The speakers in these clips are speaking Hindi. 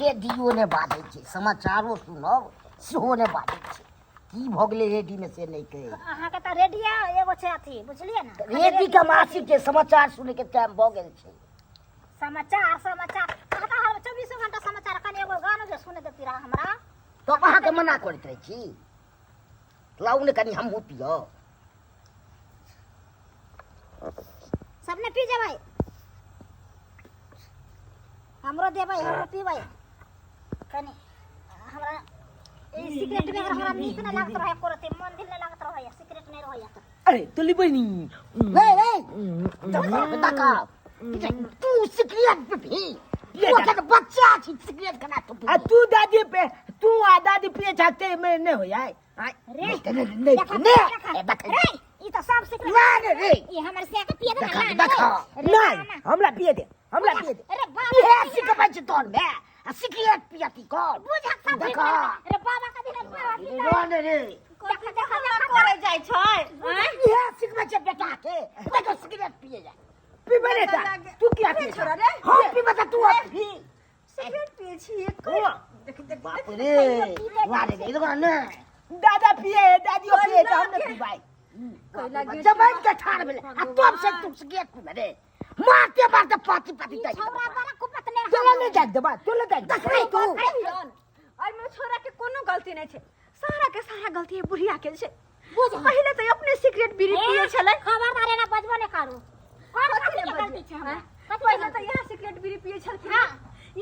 रेडियो ने बाजै छै समाचारो सुनब सेहो ने बाजै छै की भ गेलै रेडी में से नहीं कहे अहाँ के त रेडियो एगो छै अथी बुझलिए ना रेडी के मासिक के समाचार सुने के टाइम भ गेल छै समाचार कहता हम 24 घंटा समाचार कने एगो गाना जे सुने देती रहा हमरा तो अहाँ के मना करैत रही छी लाउ ने कनी हमहू पियो सबने पी जेबै हमरो देबै हमरो पीबै कनी हमरा ए सिगरेट में हमरा नीक न लागत रहे करते मन दिल न लागत रहे सिगरेट नहीं रहे त अरे तुली बनी देखा तू सिगरेट पी वो के बच्चा छी सिगरेट खाना तो आ तू दादी पे तू आ दादी पे छाते में नहीं हो जाए नहीं रे ई त सब सिगरेट रे ई हमर से के पिए दे देखा नहीं हमला पिए दे अरे बाबा ये सिगरेट बच तोन में सिगरेट पियाती कौन बुझा सब देखा अरे बाबा का दिन रोन रे देखा करे जाय छै ये सिगरेट बेटा के देखो सिगरेट पिए जा पी बने था तू क्या पिए छोरा रे हां पी बता तू पी सिगरेट पिए छी देख बाप रे वारे रे देखो ना दादा पिए दादी पिए तो हमने पी भाई जमाई के ठाड़ भेले आ तब से तू सिगरेट पी रे मारते पाती तई छोरा बड़ा कुपत ने चलो ले जा दबा चलो जा देख रे तू और में छोरा के कोनो गलती नहीं छे सारा के सारा गलती है बुढ़िया के छे बुझ पहले तो अपने सिगरेट बीड़ी पिए छले खबरदार ना बजबो ने करू कौन कथि के गलती छै हमरा पहले तो यहाँ सिगरेट बीड़ी पिए छलखिन हां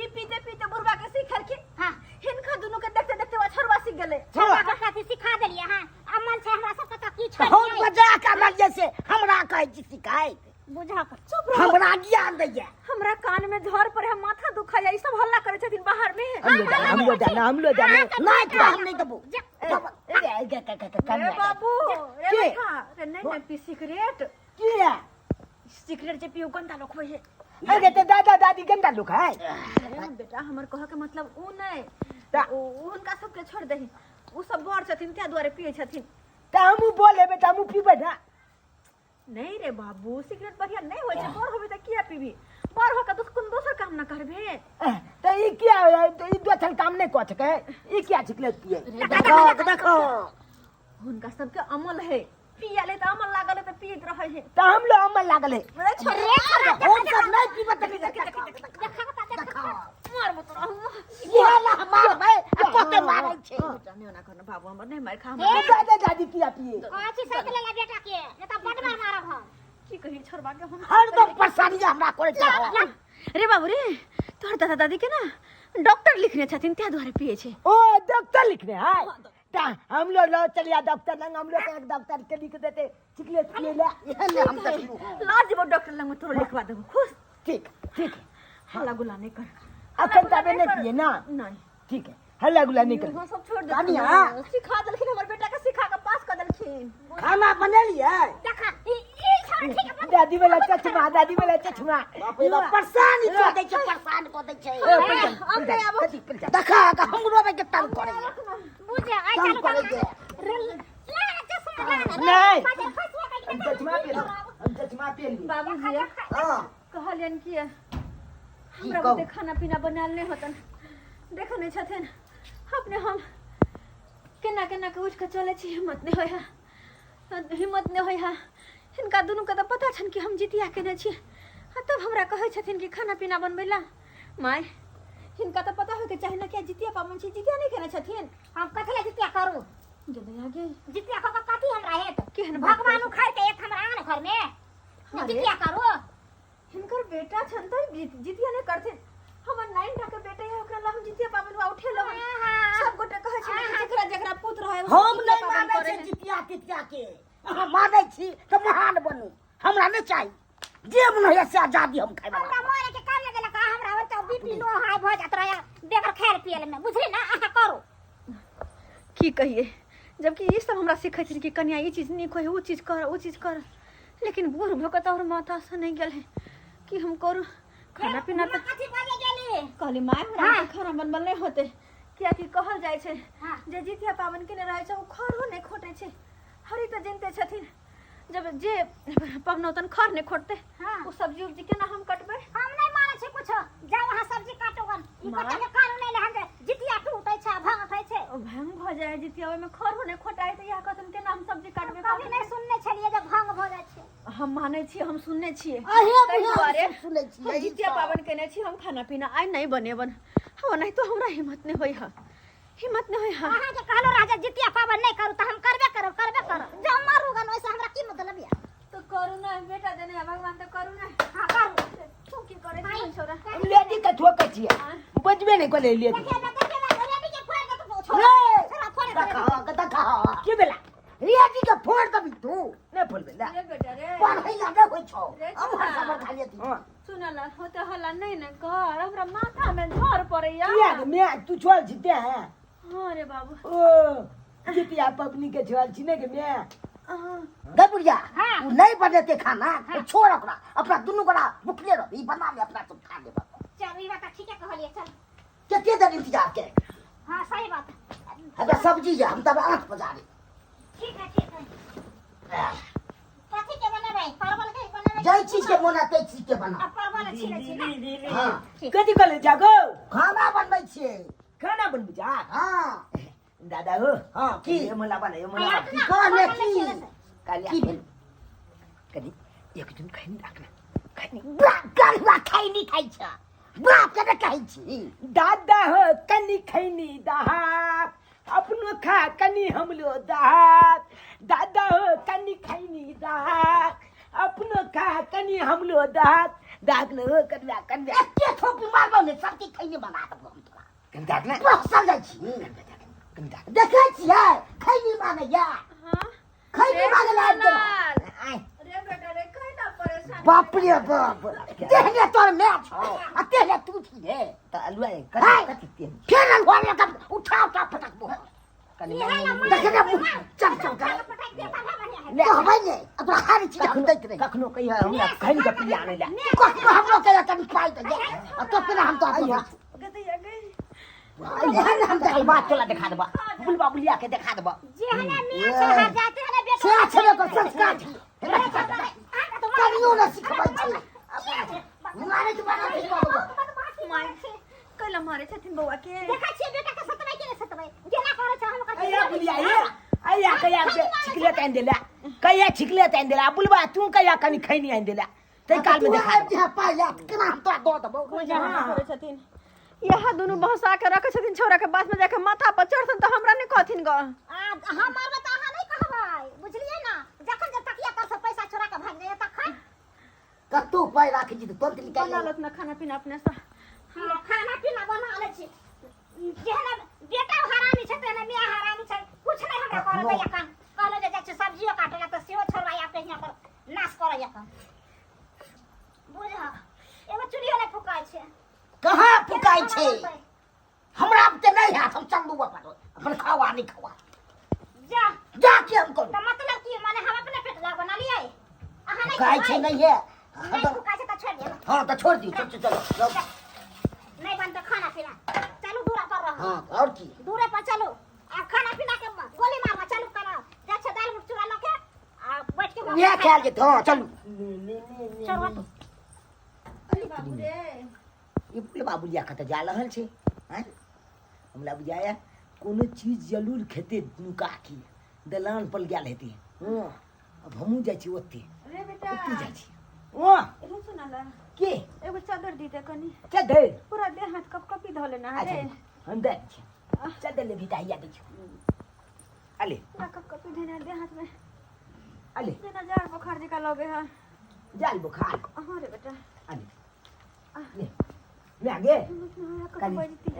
ये पीते पीते बुढ़वा के सीखलखिन हां हिनका दुनु के देखते देखते अछरवा सीख गेले छोरा के साथी सिखा देलिए हां अमन छै हमरा सब के की छै हम मजाक अलग जैसे हमरा कहै छी शिकायत बुझा कर चुप रहो हमरा ज्ञान दैया हमरा कान में झड़ पड़े माथा दुखाया ई सब हल्ला करे छथिन बाहर में हम लो जाना नहीं तो हम नहीं दबो अरे बाबू रे के? बेटा रे नहीं पी सिगरेट क्या सिगरेट जे पियो गंदा लोग होय है अरे तो दादा दादी गंदा लोग है अरे बेटा हमर कह के मतलब ऊ नहीं ऊ उनका सबके छोड़ दही ऊ सब बड़ छथिन त्या द्वारे पिए छथिन तो हम बोले बेटा हम पीबे ना नहीं रे बाबू सिगरेट बढ़िया नहीं होय छै बड़ होबे त किया पीबी बड़ हो के दुश्मन दोसर काम ना करबे तो ये क्या है तो ये दोसर काम नहीं कर सके ये क्या छिकले पिए देखो उनका सबके अमल है पियाले त अमल लागल त पियत रहे है तो हम लोग अमल लागल है अरे छोरे हम सब नहीं पीबत देखो मार मत रहू ये ला मार भाई कोते मारै छै जाने ना करना बाबू हमर नहीं मार खा दादा दादी किया पिए काची साइकिल ला बेटा के ने त बड मार मारब हम की कही छोरबा के हम हरदम परेशानी हमरा करे छै रे बाबू रे तोहर दादा दादी के ना डॉक्टर लिखने छथिन त्या द्वारे पिए छै ओ डॉक्टर लिखने हैं ता हम लोग लो चलिए डॉक्टर लंग हम लोग एक डॉक्टर के लिख देते छिकले पिए ले ये हम तक लाज वो डॉक्टर लंग में तोरो लिखवा देबो खुश ठीक ठीक हल्ला गुला नहीं कर अखन तबे नहीं पिए ना नहीं ठीक है हल्ला गुला नहीं कर हम सब छोड़ दे कनिया। सिखा देलखिन हमर बेटा के सिखा के पास कर देलखिन खाना बनेलिए देखा ई छोड़ ठीक है दादी वाला चश्मा बाप रे बाप परेशानी को दै छै परेशान को दै छै देखा का हमरो में के तंग करे बुझे आई तंग चलो करे ला चश्मा ला नहीं हम चश्मा पहन ली बाबूजी हां कहलियन कि हमरा कहू? बुते खाना पीना बनाल नहीं होतन देख नहीं छथिन अपने हम केना केना के उठ के चले छी हिम्मत नहीं होय है हिम्मत नहीं होय है इनका दोनों के तो पता छन कि हम जितिया केने छी तब हमरा कहै छथिन कि खाना पीना बनबैला माय इनका तो पता हो के चाहे ना क्या जितिया पावन छी जितिया नहीं केने छथिन हम कथले जितिया करू जल्दी आगे जितिया को कथि हमरा हेत केहन बात भगवान उखाड़ के एक हमरा आन घर में अरे। जितिया करू हिनकर बेटा छन त जितिया नहीं करथिन हमर नाइन टा के बेटा है ओकरा ला हम जितिया पावन वा उठे लो सब गोटे कहै छै कि जेकरा जेकरा पुत्र है हम नहीं मानै छै जितिया तितिया के अहाँ मानै छी त महान बनू हमरा नहीं चाही जे मन होय से आजादी हम खाइ हमरा मोरे के काम लगे लगा हमरा हो तो बीपी लो हाई भ जात रहा बेगर खाइल पियल में बुझली ना अहाँ करू की कहिए जबकि ये सब हमरा सिखै छै कि कन्या ई चीज नहीं कोई वो चीज कर लेकिन बूढ़ भोकत और माथा से नहीं गेल है कि हम करू खाना पीना त कथि बाजे गेली कहली माय हमरा खाना बनबल नहीं होते किया कि कहल जाय छै हां जे जितिया पावन के रहे छै ओ खरो नहीं खोटे छै हरी त जनते छथिन जब जे पवनौतन खर नहीं खोटते हां ओ सब्जी उब्जी केना हम कटबै हम नहीं माने छै कुछ जाओ वहां सब्जी काटोगन ई कच्चा के कान नहीं में खर होने खोटाई त या कहतन के नाम सब्जी काटबे कभी नहीं सुनने छलिए जब भांग भ जाय छै। हम माने छी, हम सुनने छियै। अहे ताहि बुझा दुआरे सुनै छी हम जितिया पाबन केने छी, हम खाना पीना आइ नहीं बनेबन। हम नहीं तो हमरा हिम्मत नहीं होई है, हिम्मत नहीं होई है। अहाँ के कहलो राजा जितिया पाबन नहीं करू त हम करबे करब। जब मारू गन वैसे हमरा की मतलब या। तो करू ना बेटा देने है भगवान, तो करू ना। हां करू। तू की करे छी छोरा? लेडी का ठोक छिए बजबे नहीं करे लेडी देखिए रेडी के फोड़ के तो छोड़। रे छोरा फोड़ कहा के बेला रियाजी का फोड़ तभी तू नहीं फोड़ बेला रे बेटा रे, पढ़ै लगे होइ छौ रे हम छोरा। खबर खा लेती हां सुनला होते हल्ला नहीं न कर, हमरा माथा में झर पड़ैया। किया मैं तू छोड़ जीते हैं हां रे बाबू। ओ जितिया पबनी के छोड़ छिने के मैं हां गबुरिया हाँ। उ नहीं बनेते खाना तो छोड़ ओकरा अपना दुनू गोड़ा भुखले रह ई बना ले अपना सब खा ले बस। चल ई बात ठीक है कहलिए चल। के देर इंतजार के हां सही बात। अगर सब्जी है हम तब 8 बजा रहे ठीक है कथी के बनेबै? परवल के बनेबै? जय चीज के मोना ते चीज के बना अब परवल छिले छी ना। हां कथी करे जागो खाना बनबै छिए खाना बनबू जा हां दादा हो हां की ये मला बना ये मला हां, बना। कहले की काली की भेल कदी एक दिन खाइ नहीं राखना खाइ नहीं बाप गलवा खाइ नहीं खाइ छ बाप के कहै छी दादा हो कनी खैनी दहात अपनो खा कनी हमलो दहात दादा हो कनी खैनी दहात अपनो खा कनी हमलो दहात दाग न हो कन्या कन्या एते थोपी मारबो ने सब चीज खैनी बना देबो हम तोरा कन दाग ना बस समझै छी कन दाग देखै छियै खैनी माने या हां खैनी माने ला आय रे बेटा रे कहीं ना परेशान। बाप रे बाप देहने तोर मैच हो आ तेरे तू थी रे त अलुआ हाय। कति तेल फेर घर का उठा फटक बो कनी देखे ना चप चप कर पटाक देता है बढ़िया है। ले हबै ने अपना हर चीज हम दैत रहे कखनो कहिया हमरा खैनी का पिया आने ला को हमरो के तनी पाई दे आ तो फिर हम तो आइया गदैया गई। एहन हम आई बात चला दिखा देबा बुलबा बुलिया के दिखा देबा जे है ना मियां से हाथ जाते हैं ना बेटा। से छबे को संस्कार कनियो न सिखबै छी मारे के बना के मार कइला मारे छथिन बौआ के। देखा छिए बेटा के सतबै के नहीं सतबै जेना करे छ हम कहै आया बुलिया ये आया कया छिकले तैन देला कया छिकले तैन देला बुलबा तू कया कनी खैनी आइन देला ते काल में दिखा जा पाइला केना हम तो दो दबो करे छथिन यहाँ दुनु बहसा के रखे छथिन छोरा के बात में जाके माथा पर चढ़सन त हमरा नहीं कहथिन ग। हम मारबे त अहाँ नहीं कहबै बुझलिए ना। जखन जब तकिया कर से पैसा चोरा के भाग जाए तखन कतौ पाई राखी जी तो तुरंत निकाल बना लो ना खाना पीना अपने से। हां खाना पीना बना ले छी। जेहना बेटा हरामी छै तेना मियां हरामी छै कुछ नहीं हमरा करे दैया कान कहलो जे जाय सब्जियो काटे त सेहो छोड़वा आपके यहां पर नाश करे या कान बुझ एगो चुड़ियो नहीं फुकाय छै। कहां फुकाई छे हमरा अब ते नहीं हाथ हम चलू अपन अपन खावा नहीं खावा जा जाके हमको तो मतलब की माने हम अपने पेट ला बना लिए अहाँ नहीं खाई छे नहीं है नहीं फुकाय छै त छोड़ दे। हां तो छोड़ दी चलो नहीं बनता खाना पीना चलो दूरा पर रहो। हां और की दूरे पर चलो आ खाना पीना के गोली मारना चालू करो जाछे दाल मुठ चुरा लके आ बैठ के ये ख्याल के हां चलो चलो अरे बाबू रे ये बुलबा बुलिया का त जा रहल छे हैं हमरा बुझाया कोनो चीज जरूर खेते नुका की दलान पर गेल हेती हां अब हमहू जाय छी ओते रे बेटा ओते जाय छी ओ एगो सुनाला के एगो चादर दी दे कनी के दे पूरा देह हाथ कप कपी धो लेना है रे। अच्छा हम दे छी चल ले बिटाइया दे छी अले पूरा कप कपी देना देह हाथ में अले देना जार बुखार जी का लगे है। जाल बुखार हां रे बेटा अले ले मैं आगे कब बजती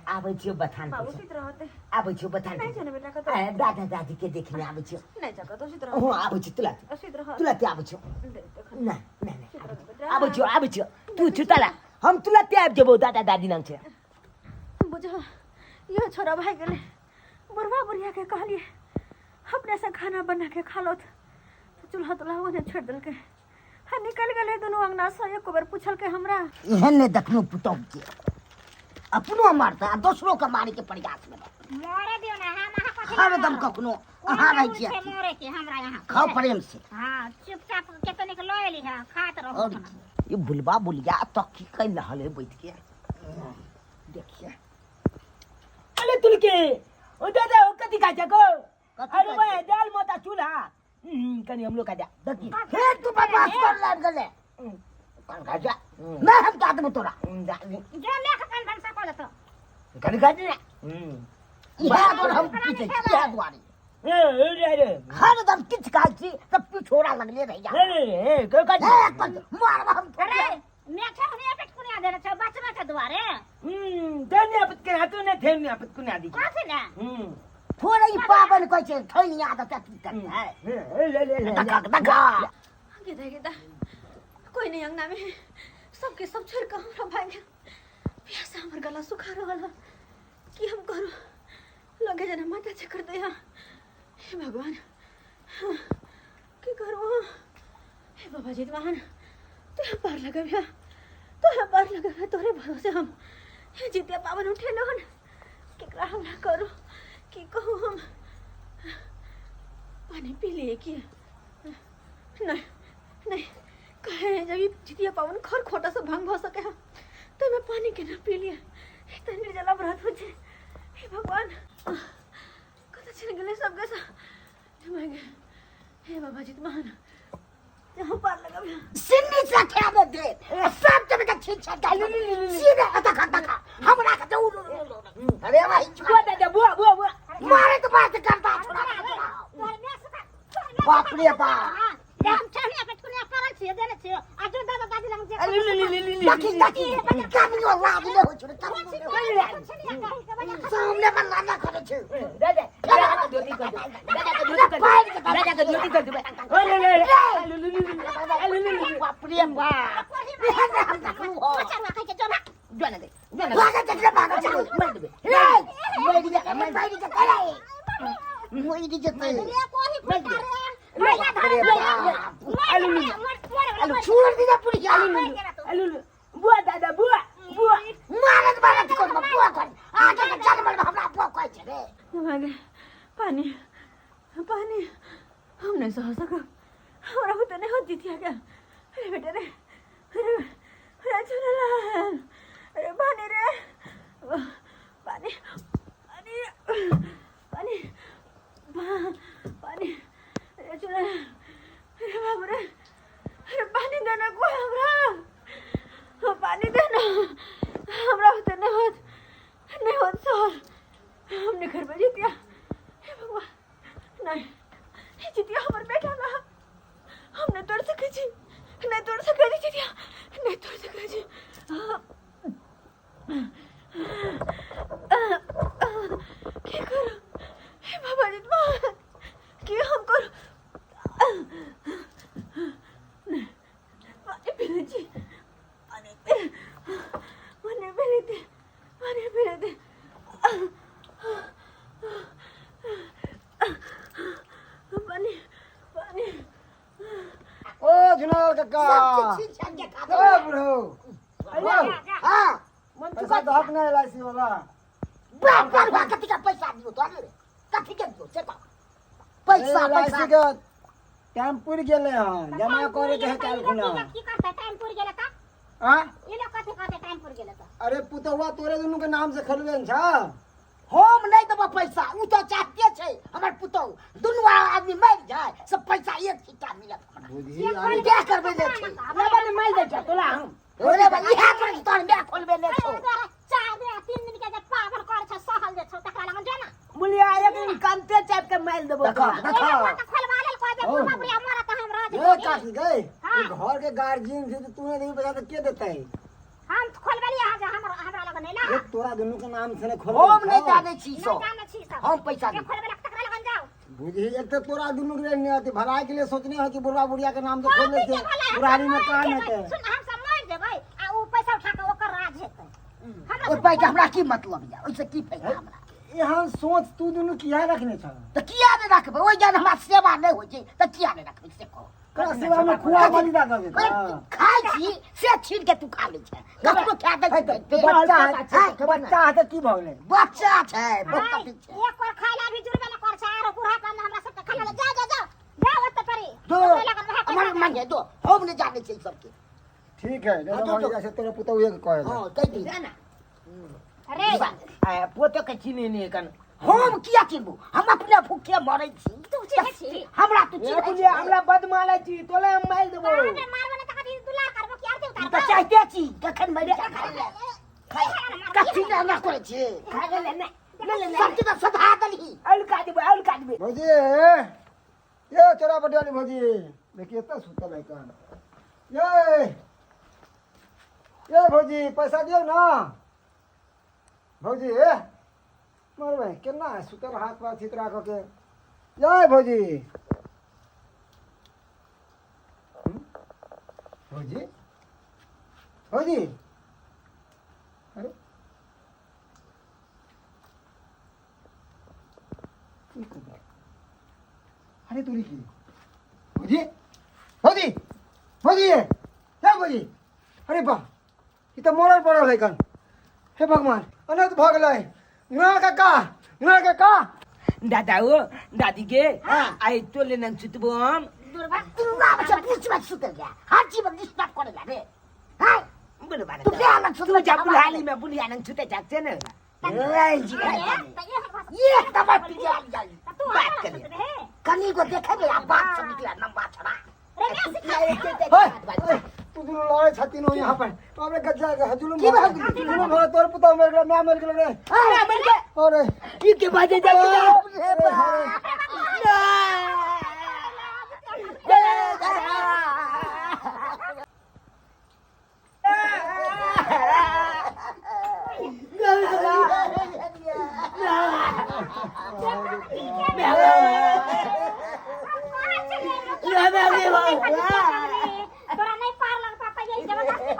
आबै छियो बथान बाबू पर सुत रहते आबै छियो बथान नहीं जाने बेटा कत पर दादा दादी के देखने आबै छियो नहीं जगह तो सुत ओ रह आबै छी तुला सुत रह तुला ते आबै छियो देख नहीं नहीं नहीं आबै छियो तू छुतला हम तुला ते आब जेबो दादा दादी नाम छे बुझ ये छोरा भाई गेले बुढ़वा बुढ़िया के कहलिए अपने से खाना बना के खा लो तो चूल्हा तुल्हा ओने छोड़ दल के हाँ निकल गए दोनों अंगना से एक बार पूछल के हमरा एहन ने देखनो पुतौ के अपनो मारता आ दोसरो के मारे के प्रयास में मोरे दियो ना हम अहाँ कथि हरदम कखनो अहाँ रह छे छियै मोरे के हमरा यहां खाओ प्रेम से हां चुपचाप केतने के लए ली हां खात रहो और ये बुलबा बुलिया तो की कह रहल है बैठ के देखिए अरे तुल के ओ दादा ओ कथी का जको अरे भाई दाल मोटा चूल्हा कनी हम लोग का जा दकी फिर तू बकवास कर लाग गले कौन खा जा मैं हम का दूं तोरा जो ले के कान भंसा कर तो कनी खा दे या तो हम पीछे क्या दुआरी अरे हर दम किच काल छी सब तू छोरा लगले रह जा अरे को का मार हम अरे मैं छने पेट कुनिया दे छ बचना के द्वारे धन्य आपत के हाथों ने धन्य आपत को ना दी कौन से ना थोड़ा ही पावन कोई छे थोड़ी आदत करता है ले धक्का धक्का गेदा कोई नहीं अंगना में सबके सब छोड़ के हमरा भाग गया प्यासा हमर गला सुखा रहल है कि हम करू लगे जना माथा चक्कर दे हे भगवान की करू हे बाबा जी वाहन तो पार लगा भैया तो पार लगा भैया तोरे भरोसे हम हे जीते पावन उठे लोगन केकरा हम ना करू की कहूँ हम पानी पी लिए कि नहीं नहीं कहे जब ये जितिया पावन खर खोटा सा भंग हो सके तो मैं पानी के ना पी लिया इतना निर्जला व्रत हो जाए हे भगवान कत छिन गले सब के हे बाबा जी महान यहाँ पार लगा भैया सिन्नी से क्या दे सब जब का छीन छाट डाल सीधे धक्का धक्का हमरा का दो अरे भाई बुआ दादा बुआ मारे तो बात करता थोड़ा बाप रे बाप हम छने पेट कुनिया करल छी देने छी आ जो दादा दादी लंग जे लकी कामी वाला ले हो छोड़ सामने बंदा ना करे छ दादा का ड्यूटी कर दो दादा का ड्यूटी कर दो ले बाप रे बाप हम तक हो चलवा खाई के जो जाने दे भागा चल मार दे मैं बैठ जा करे मोई दी जते ले कोही फटा रे अरे बाप छोड़ दी ना पूरी अलू बुआ दादा बुआ मारत मारत को बुआ कर आगे के चल मर हमरा बुआ कोई छे रे भागे पानी पानी हम नहीं सह सका हमरा होता नहीं होती थी क्या अरे बेटा रे अरे चला अरे पानी रे पानी पानी पानी पानी अरे चला अरे बाबू रे अरे पानी देना को हमरा पानी देना हमरा होता नहीं होत सर हमने घर में जीतिया हे भगवान नहीं ये जीतिया हमारे बेटा ना हमने तोड़ सके जी नहीं तोड़ सके जी जीतिया नहीं तोड़ सके जी क्या करो हे बाबा जी मां क्या हम करो पानी पीने जी पानी पीने दे पानी ओ जुनाल काका छीन छाट के खा ओ बुढ़ो हां पैसा तो हक नहीं एलआईसी वाला बाप का कथि का पैसा दियो तो रे कथि के दियो से पैसा एलआईसी के टाइम पूरी गेले हन जमा करे के है काल खुना की करते टाइम पूरी गेले का हां ये लोग कथि कहते टाइम पूरी गेले तो अरे पुतवा तोरे दुनु के नाम से खोलबे न छा हम नहीं देबो पैसा उ तो चाहते छै हमर पुतौ दुनु आदमी मर जाए सब पैसा एक छिट्टा मिलत हमरा बुद्धि आनी क्या करबे ले छै ना बने मार दे छ तोला हम ओरे भाई इहा पर तोर मैं खोलबे ले छौ चाय दे 3 दिन के जे पागल कर छ सहल जे छ तकरा लग जे ना मुलिया एक दिन कांते चाप के मार देबो देखा देखा खोलवा ले को जे पूरा पूरा मारा त हम राज ए काकी गए घर के गार्जियन थे तो तूने नहीं बता तो के देता है हम खोलवा लिए हमरा लग नहीं ना ये तोरा दुनु के नाम से खोल हम नहीं जाने छी सो नहीं जाने छी सब हम पैसा के दे खोलवा ले तकरा लग जाओ बुद्धि एक तो तोरा दुनु के नहीं आती भलाई के लिए सोचने है कि बुढ़वा बुढ़िया के नाम से खोल लेते पुरानी में कहां है सुन हम सब मार देबै आ उ पैसा उठा के ओकर राज हेतै ओ पैसा हमरा की मतलब या ओइसे की फायदा हमरा यहाँ सोच तू दुनु किया रखने छ तो किया नहीं रखबे ओइ जान हमरा सेवा नहीं होय छै तो किया नहीं रखबे से को का सेवा में खुआ वाली ना करबे खाई छी से छीन के तू खा ले छै ककरो खा दे बच्चा है बच्चा है तो की भगले बच्चा छै बहुत कथि छै एक और खाइला भी जुर्मे न कर छै आरो बुढ़ा काम हमरा सब के खाना जा जा जा जा ओत परी दो हमर मन है दो हम नहीं जाने छै सब के ठीक है जब जैसे तेरे पुतौ ये कहे हां कह दी अरे पोतो के चीनी नहीं कन हम किया चिन्हबू हम अपने भूखे मरै छी तू चिन्है छी हमरा तू ए चिन्है बुलिया हमरा बदमाले छी तोले हम मार देबो अरे मारबो न त कथि दुला करबो कि आरती तू उतार तो चाहते छी कखन मरे कथी ना करे छी खा ले ने सब चीज सधा दली अलका देबे भौजी ये चोरा पटियाली भौजी देखिए इतना सुतल है कान ये भौजी पैसा दियो ना भौजी मर भाई केना है सुतल हाथ पाथ चित्रा के ये भौजी भौजी भौजी अरे अरे तू की भौजी भौजी भौजी क्या भौजी अरे बा ये तो मरल पड़ल है कन हे भगवान अनंत भग गए नूरा काका दादा हो दादी के आई तोले नंग सुतबो हम दुर्गा बच्चा बीच में सुत गया हर चीज में डिस्टर्ब करे लगे हां बोलो बारे तू क्या ना सुत तू जा बुलाली में बुलिया नंग सुते जाते ने ए जी ये दबा पिया जाई तू बात करिए कनी को देखेबे आ बात सब निकला लंबा छड़ा तू दुनु लड़े छती नो यहाँ पर तो हमने गज्जा जुलुम की बात जुलुम हो तोर पुता मेरे को ना मेरे को रे अरे मर गए अरे ई के बाजे तोरा नहीं पार लग पापा ये जबरदस्ती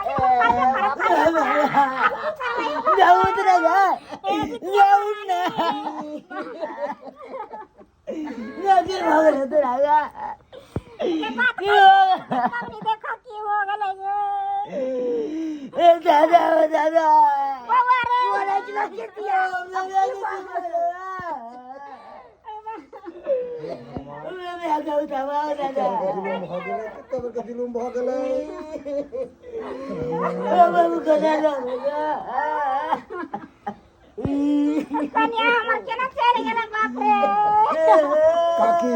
मम्मी देखो की हो गले दादा बाबा रे जुलुम भ गेलै कन्या हमर केना चल गेला बाप रे काकी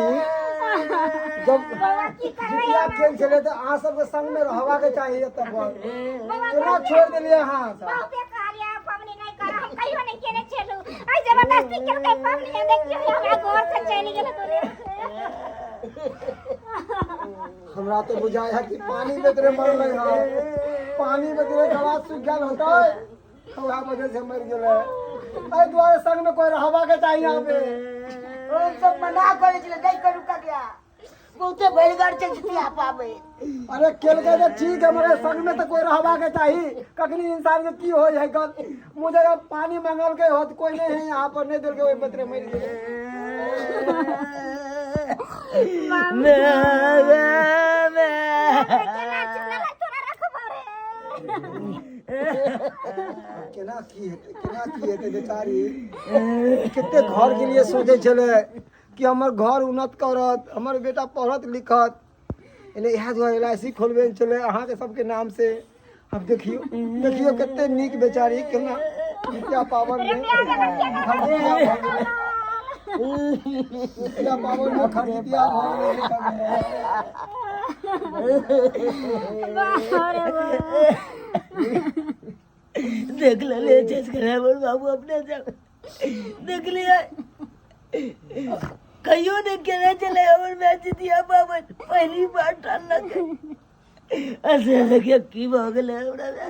जब बाबा की करबै जितिया खेल छले तो अहाँ सबके संग में रहवा के चाहिए तब केना छोड़ देलिए अहाँ बहुते कहलिया पवनी नहीं कर हम कहियो नहीं केने चलू आई जबरदस्ती केलकै पवनी देखियो हमरा घर से चली गेल तोरे हमरा तो बुझाय है कि पानी में तेरे मर गए है पानी में तेरे गला सूख गया होता है हमरा वजह से मर गेले ए द्वारे संग में कोई रहवा के चाहिए यहाँ पे हम सब मना करे छले नहीं करू का गया बहुते बैलगाड़ से जितिया पावे अरे खेल के तो ठीक है मगर संग में तो कोई रहवा के चाहिए कखनी इंसान के की हो है कल मुझे जब पानी मंगल के हो तो कोई नहीं है यहाँ पर नहीं दिल के वही पत्र मर केना चुनला तोरा रखबो रे केना की हेते बेचारी कितने घर के लिए सोचे चले कि हमर घर उन्नत करत हमर बेटा पढ़त लिखत एने इहा जो LIC खोलबे चले अहाँ के सबके नाम से अब देखियो कितने नीक बेचारी केना जितिया पावन में जितिया पावन में खरीदिया देख ले चेस करे बोल बाबू अपने सब देख लिया कहियो ने केना चले और मैं जितिया बाबा पहली बार ठान लगे ऐसे लगे की हो गेले हमरा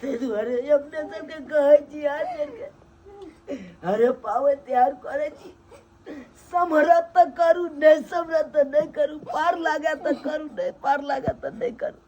ते दुआरे अपने सब के कहै छी आज के अरे पावे तैयार करे छी समरत त करू नहीं समरत त नहीं करू पार लागा त करू नहीं पार लागा त नहीं करू